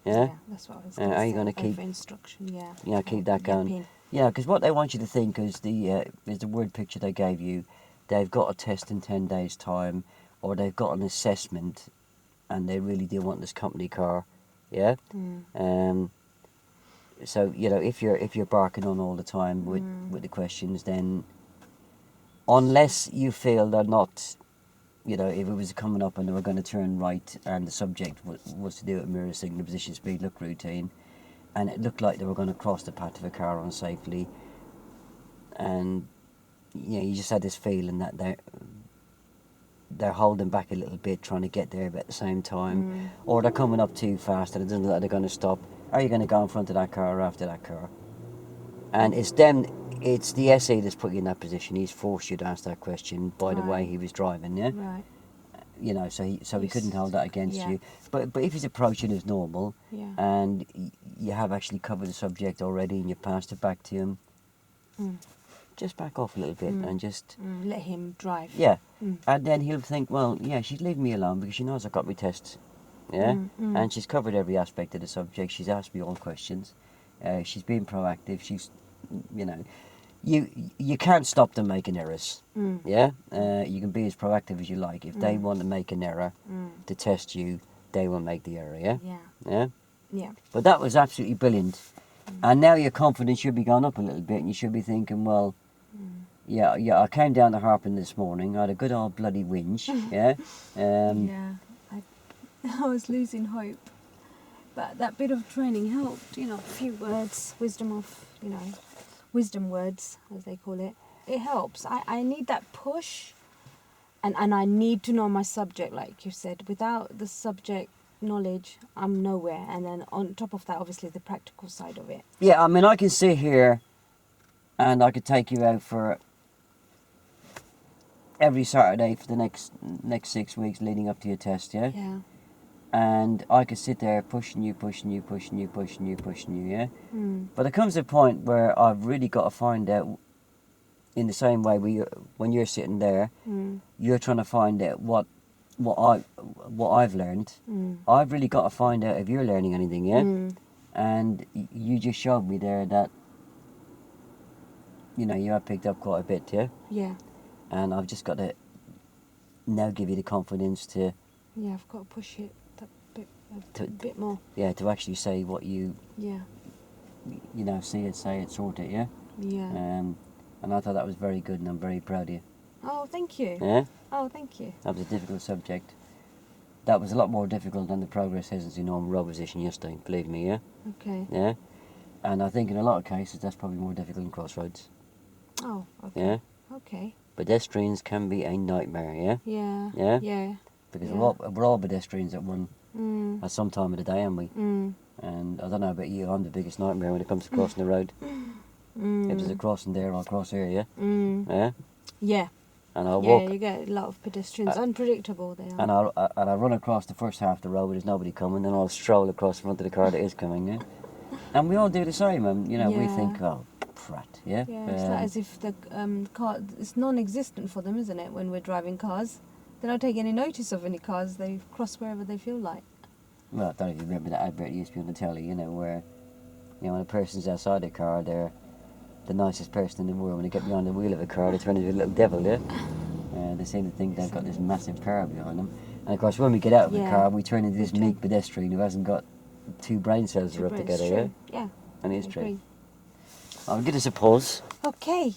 Yeah, that's what I was going to say. Are you going to keep instruction? Yeah. Yeah, keep that going. Yapping. Yeah, because what they want you to think is the word picture they gave you. They've got a test in 10 days' time, or they've got an assessment, and they really do want this company car. Yeah. So if you're barking on all the time with the questions, then unless you feel they're not, if it was coming up and they were going to turn right and the subject was to do it mirror signal, position, speed, look routine, and it looked like they were going to cross the path of a car unsafely, and you just had this feeling that they're holding back a little bit, trying to get there, but at the same time, or they're coming up too fast and it doesn't look like they're going to stop. Are you going to go in front of that car or after that car? And it's the SE that's put you in that position. He's forced you to ask that question by the way he was driving, yeah. Right. So he couldn't hold that against you. But if he's approaching as normal, and you have actually covered the subject already, and you passed it back to him, just back off a little bit and just let him drive. Yeah, and then he'll think, well, yeah, she's leaving me alone because she knows I've got my tests, yeah, and she's covered every aspect of the subject. She's asked me all questions. She's been proactive. She's, you can't stop them making errors. Yeah, you can be as proactive as you like. If they want to make an error to test you, they will make the error. Yeah. Yeah. Yeah. But that was absolutely brilliant, and now your confidence should be going up a little bit, and you should be thinking, well. Yeah, I came down to Harpen this morning. I had a good old bloody whinge, yeah. I was losing hope, but that bit of training helped. A few words, wisdom words, as they call it. It helps. I need that push, and I need to know my subject, like you said. Without the subject knowledge, I'm nowhere. And then on top of that, obviously, the practical side of it. Yeah, I mean, I can sit here, and I could take you out for every Saturday for the next 6 weeks leading up to your test, yeah? Yeah. And I could sit there pushing you, yeah? But there comes a point where I've really got to find out, in the same way when you're sitting there, you're trying to find out what I've learned. I've really got to find out if you're learning anything, yeah? And you just showed me there that, you have picked up quite a bit, yeah? Yeah. And I've just got to now give you the confidence to... Yeah, I've got to push it a bit more. Yeah, to actually say what you... Yeah. See it, say it, sort it, yeah? Yeah. And I thought that was very good, and I'm very proud of you. Oh, thank you. Yeah? Oh, thank you. That was a difficult subject. That was a lot more difficult than the progress hesitancy normal road position yesterday, believe me, yeah? Okay. Yeah? And I think in a lot of cases that's probably more difficult than crossroads. Oh, okay. Yeah? Okay. Pedestrians can be a nightmare, yeah? Yeah. Yeah? Yeah. Because we're all pedestrians at some time of the day, aren't we? And I don't know about you, I'm the biggest nightmare when it comes to crossing the road. If there's a crossing there, I'll cross here, yeah? Yeah? Yeah. And I'll walk. Yeah, you get a lot of pedestrians. Unpredictable they are. And I'll run across the first half of the road where there's nobody coming, then I'll stroll across the front of the car that is coming, yeah? And we all do the same, and we think, oh, prat, yeah? Yeah, it's like as if the car, it's non-existent for them, isn't it, when we're driving cars? They don't take any notice of any cars, they cross wherever they feel like. Well, I don't know if you remember that advert used to be on the telly, where, when a person's outside a car, they're the nicest person in the world. When they get behind the wheel of a car, they turn into a little devil, yeah? They seem to think they've got this massive power behind them. And of course, when we get out of the car, we turn into this meek pedestrian who hasn't got two brain cells rubbed together, yeah? Yeah. And it's true. I'll give us a pause. Okay.